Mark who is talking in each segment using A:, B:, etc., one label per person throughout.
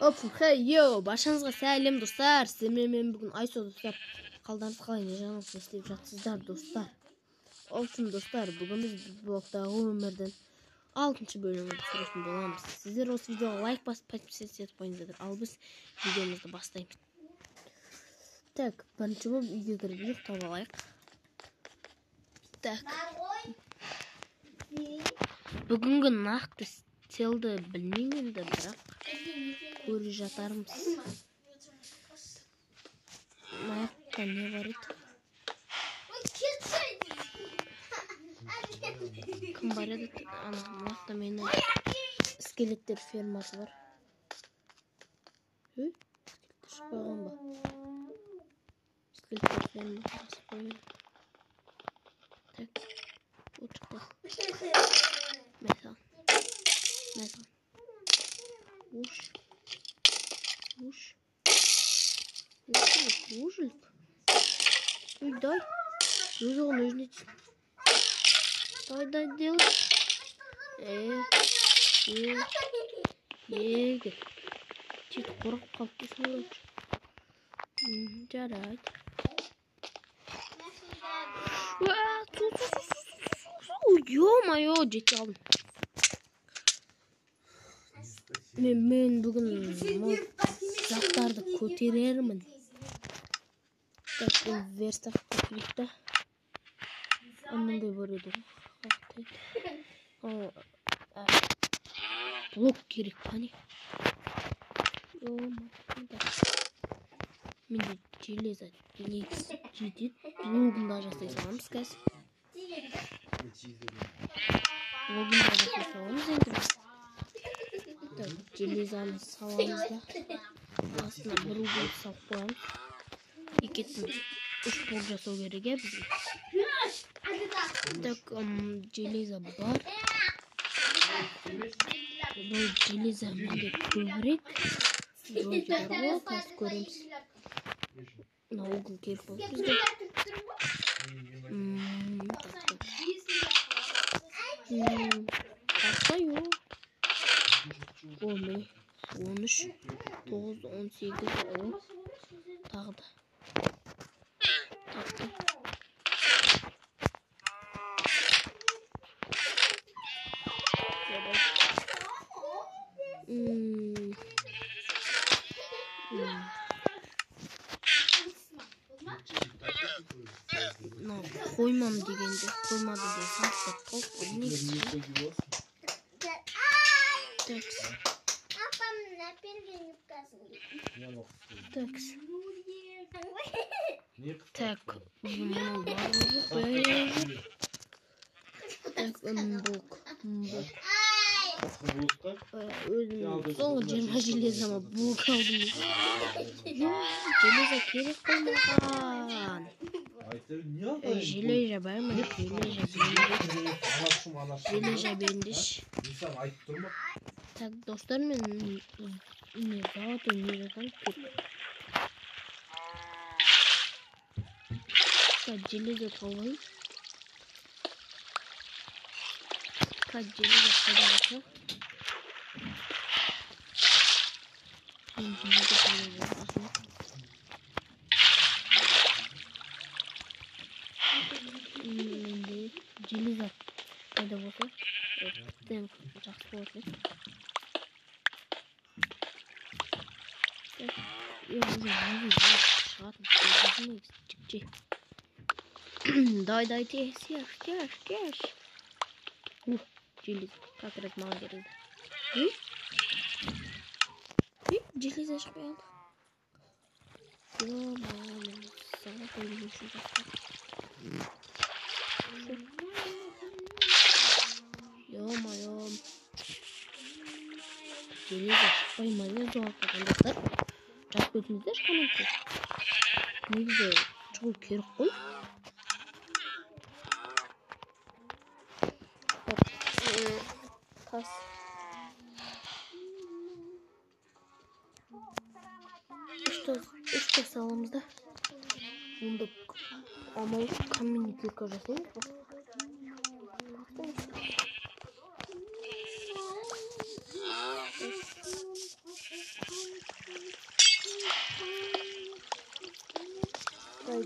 A: Опшын, хей, йоу, баршаңызға сәлем достар. Сіздермен бүгін Айсо достар. Қалдарыңыз қалай, не жағыңыз істеп жатсыздар достар. Опшын достар, бүгін біз блоктағы өмірдің 6-шы бөлімін түсіретін боламыз. Сіздер осы видеоға лайк басып, подписаться етіп қойыңыздар. Ал біз видеомызды бастаймыз. Так, бірінші болып үйге кіріп ұйықтап алайық. Так. Бүгінгі нақты стилді білмеймін енді, бірақ көре жатармыз. Маяқта не бар еді? Кім бар еді? Маяқта менің скелеттер фермасы бар. Скелеттер шықпаған ба? Скелеттер фермасы қойын. Так, вот шықты. Mesela. Уж. Ой, дай. Нужно ножницы. Дай, делай. Егер. Чет қорап қалыпты солай. Жарайды. Ё-моё, жете алдым. Мен бүгін заттарды көтерермін. Так, верстақ көтеректі. Анандай бар еді. Блок керек қане. Менде железо жетеді. Блогында жасай саламыз қазір. Блогында жасай саламыз енді. Так, железаны саламыз да. Астына бір угол салып қоямыз. Екетін 3 пол жасау керек бізге. Так, железо бар. Бұл железо менде көбірек. Вроде бар ғой, қазір көреміз. На угол керек болып бізге. Бастаю. О, міне 13, 9, 18, тағы да. Таптым. Қоймам дегенде, қоймады де сақтап қалып, негізі. Такс. Так, мынау барлығы қояйық. Так, блок. Өзім соңғы 20 железома блок алдым. Железо керек қоймаған. Железо бар ма? Железо бендиш. Так, достар, мен завод өнерден көп. Так, железо қалайым. Так, железо қалайым. Железо қалайым. Железо қайда болса, тіптен жақсы болады. Дай, тез. Железо, как раз маған берілді. Железо шықпай алды. Ё-моё, саған қойылым үшін жақсы. Ё-моё. Железо шықпай ма не жоғалып қойғандықтар? Жазып өтіңіздер комментте. Негізі шығу керек қой. Тас. Үш тас аламыз да. Онда амал каменный кирка жасаймыз ба?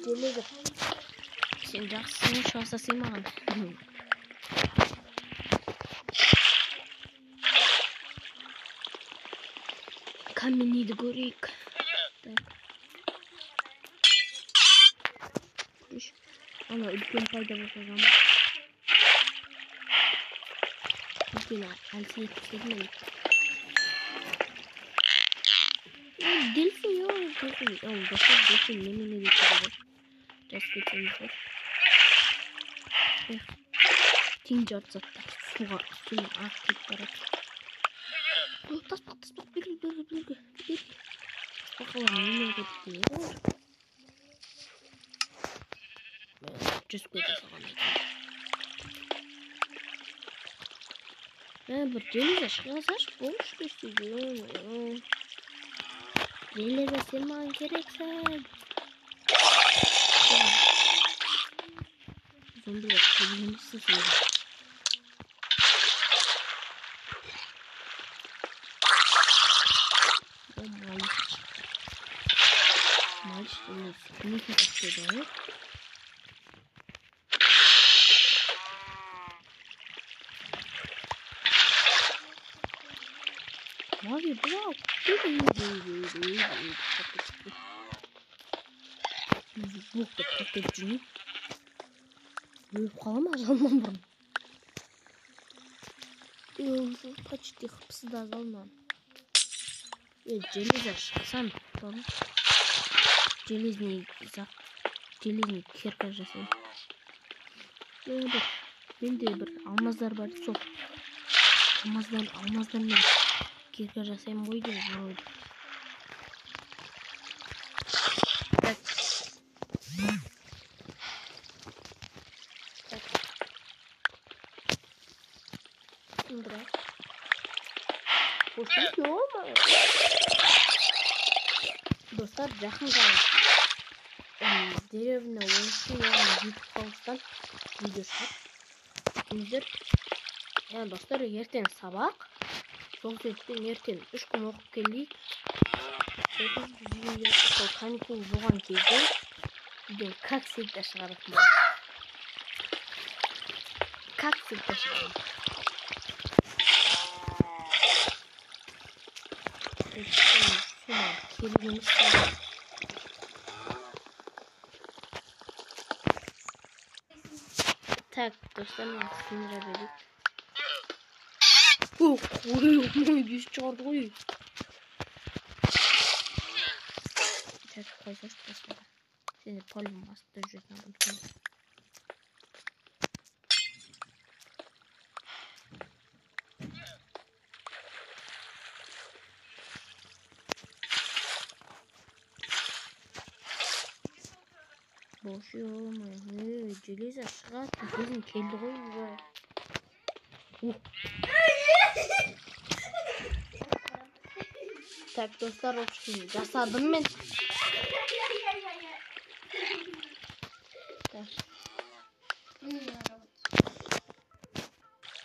A: Jeleza. Sen жақсысың şu аса сыймаған. Каменныйды көрейік. Ана үлкен пайда болса жаман. Үлкен әлсін етпеседі ме? Дельфин yok. Дельфин. Oğlum dostlar дельфин немене geçiyor? Just geçelim. Тең жарты затта суға суның ағып кетіп барады. Таспақ белгі. Бақалар немен кетті не ғой? Жүз көзі саған екен. Бір железа шығасаш болыш көстейді. Железа сен маған керексің. Зомбилер көбеймесін сен. Малыш емес. Не кетеді ғой? Мави, блау. Блоқты қыртып жүрмей. Өліп қалама жалман бұрын. Почти қыпсыда жалман. Железа шықсан. Железный кирка жасайын. Менде бір алмаздар бар. Сол алмаздармен кирка жасайын ғой деп ойладым. Достар, жақын ғана деревня ойыншын YouTube қалыстан видео шығып. Достар, ертең сабақ. Сол себептен ертең 3 күн оқып келейік. Сол каникул болған кезде видео как всегда шығаратын. Как всегда шығаратын. Так, достар, мен сындыра берейік. Ой, дүйіс шығарды ғой. Так, қойсаш достар. Сені полым астыда жүретін адам. Бош ё-мо, железа шығады. Көзім келді ғой. Так, достар, общем, жасадым мен.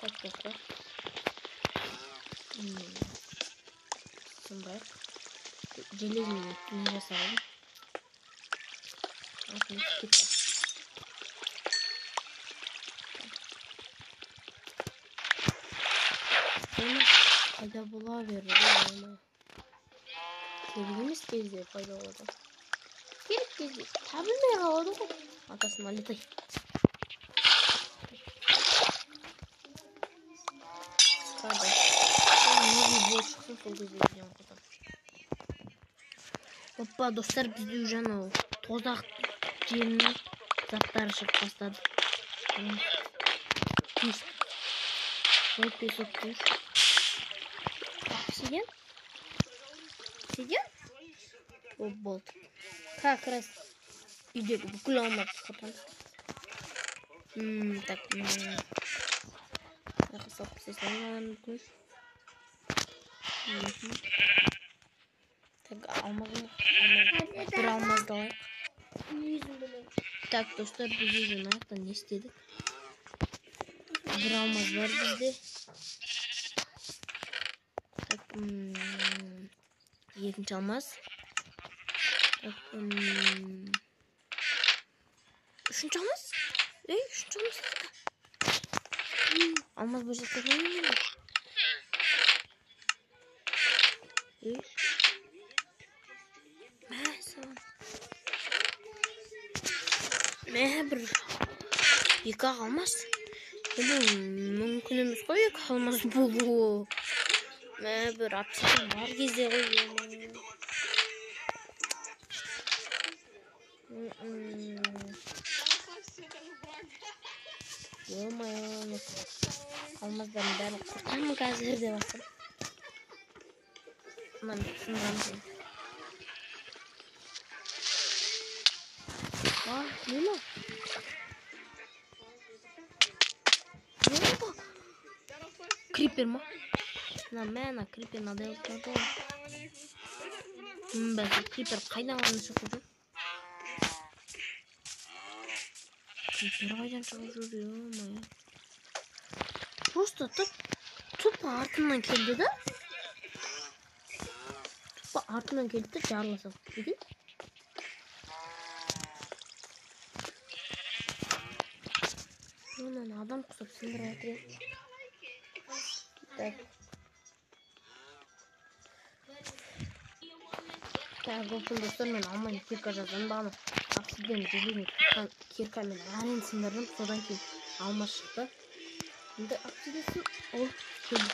A: Так, достар. Сондай. Железный не жасадым. Пайда бола берді. Керек емес кезде пайда болады. Керек кезде табылмай қалады ғой. Атасына летай. Қады. Нужно болды шықсын сол кезде видеоны қотам. Оппа, достар, бізде уже анау тозақ жерінің заттары шығып бастады. Пес. Ой, песок пеш. Обсидиан? Обсидиан? О, болды. Как раз үйдегі бүкіл алматы қотам. Так, Сақ сесін алған бүкіл. Так, бір алмазды алайық. Так, достар, біз үйден аяқтан не істедік? Бір алмаз бар бізде. Так, екінші алмаз. Так, Üçüncü almaz. Üçüncü almaz. Almaz böcekleri. Ne bir yıka almaz. Bu mümkünümüz koy kalmaz bu. Ne bir atışım var gizli koyuyor. Yorma ya. Olmaz ben kurtar mı gazları de basın. Aman şundan diyeyim. Ne mi? Ne bu? Creeper mi? Ben Creeper adı yok. Ben Creeper kaydan varmış okudum. Creeper kaydan çalışıyor ama ya. Просто topu артından geldi de. Topu артından geldi de çağırlasam. Dedi. Lan adam kusap sindir oturuyor. Так, в общем, достойно алмай киркажадан баны обсидиан железный киркамен әрең сындырдым, содан кейін алма шықты. Енді обсидиансын ол келді.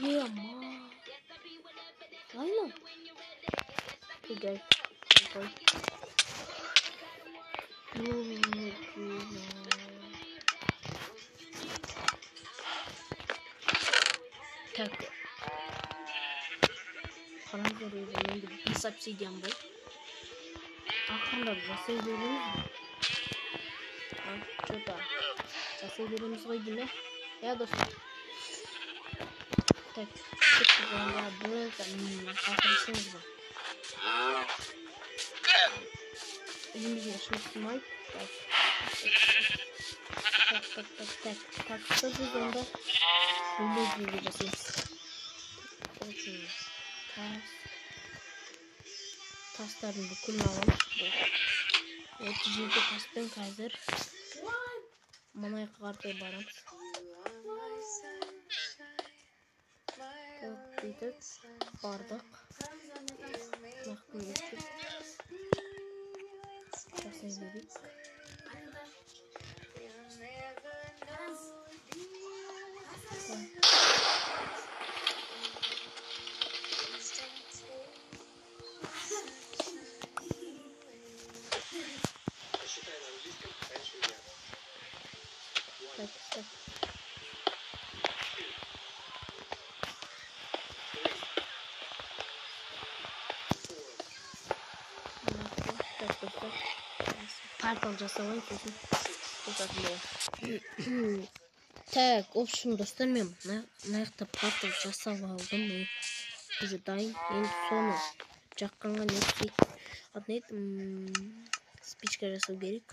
A: Ема. Aynen. Güzel. Так. Karan görüyor benim de bir subsidiyen bu. Aklımda jasaylarımız mı? Çok daha. Jasaylarımız koydu ne? Ya dostum. Так. Çok güzel ya. Böyle kalkmışsınız mı? Elimizin yaşını tutmayı. Tak. Siz onda böyle göreceksiniz. Taslarını da kullanalım. Ötücüydü taspen kaydır. Manaya kartaya baramız. Öptüydük. Bardak. Naklı geçip. Tasayı Так. Pardon, жасавай kesin. Так, в общем, достар мен мына портал жасап алдым. Уже дайын. Енді соны жаққанға не істейік? Атын еді спичка жасау керек.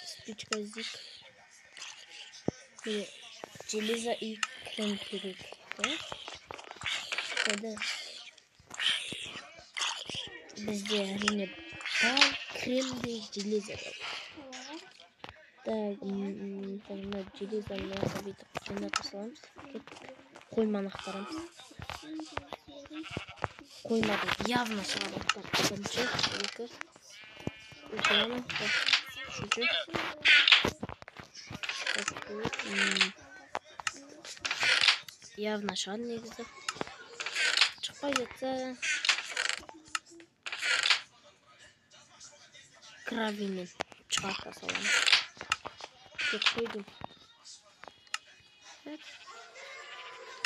A: Спичка іздейік. Железо и крем керек. Қайда? Бізде әрине бар крем де железо бар. Так, мына железоны бүйтіп жинап саламыз. Қойманы ақтарамыз. Қоймадан явно шығарып бірінші, үшінші. Явно шығады негізі. Шықпай жатса гравиймен шығарта саламыз. Деп қойдым.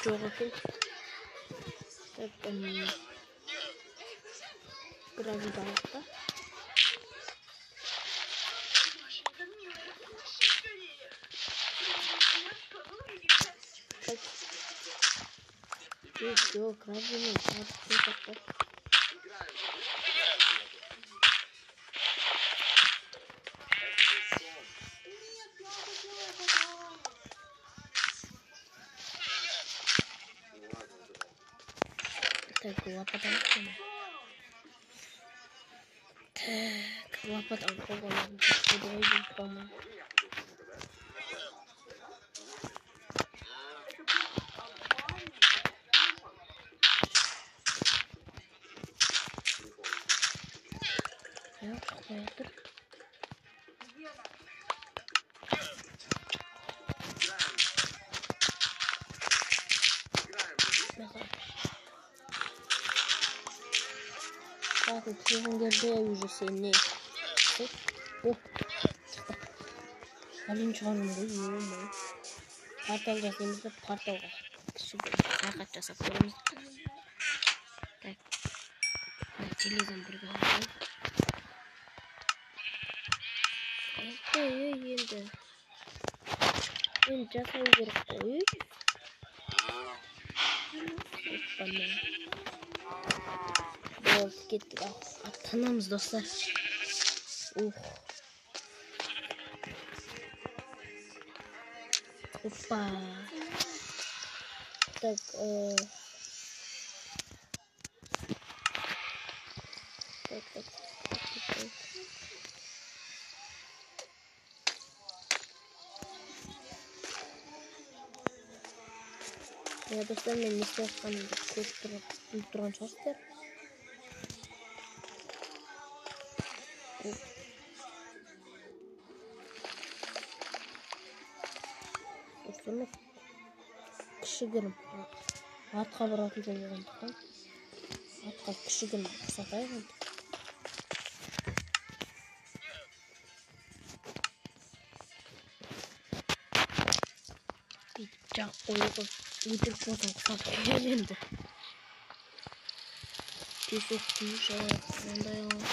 A: Жоқ екен. Гравийді алдық та. Yok, graviyмен шығарып. Lapatan mı? Lapatan kovalarım. Burayı bulmam. Yok, çok hayatır. Zaten telefon geldi ya yüzü seni. Oh. Halin çıkarım da yiyorum. Partal jasımızda partal var. Şimdi sakat jasap koyalım. Tak. Televizyon bir bakalım. Geldi. Ben jasam gerek koy. Bana. Bol gittik. Tanımız dostlar. Hoppa. Tak. Tak. Ya dostlar ben liste yapmanımda koşturup duran çalıştır. Dostlarım kişigirім атқа баратын жол болғандықтан атқа кішігірім ұқсатайық енді. Бүйтіп жағып қойып өтірік болсын құсап қояды енді. Тесек түйіш алайық, мынандай алайық.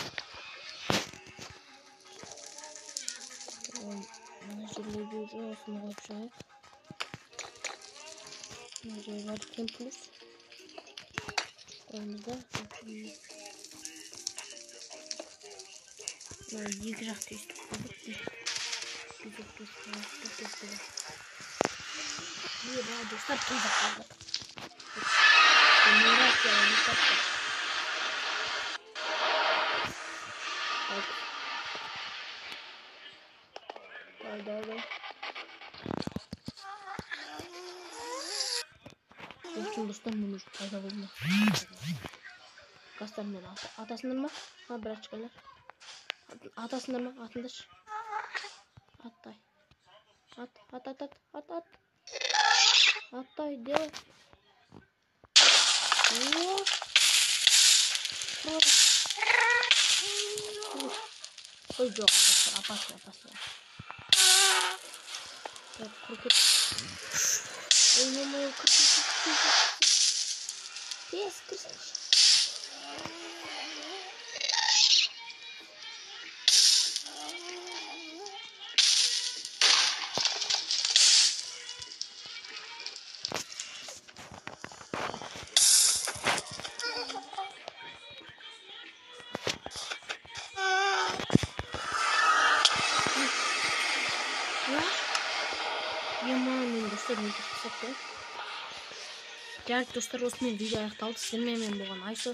A: Мына жерлерге осыны қойып шығайық. Мына жер бар екен плюс. Қойымыз да. Мына екі жақ түйістік қойдық. Бай достар түйдік қалдық. Генерацияны саттық. Дай. Olsun dostlar bunu fayda bulma. Kaslarından atasından mı? Ha bırak çıkarlar. Atasından mı? Atındır. Attay. At. Attay de. Koy yok arkadaşlar. Apasla. Evet korkut. Oynamaya kırpış. Yes, kırpış. Yaman dostlar ne tutsak. Değerli dostlar, osman video аяқталды. Сіздермен мен болған Айсо.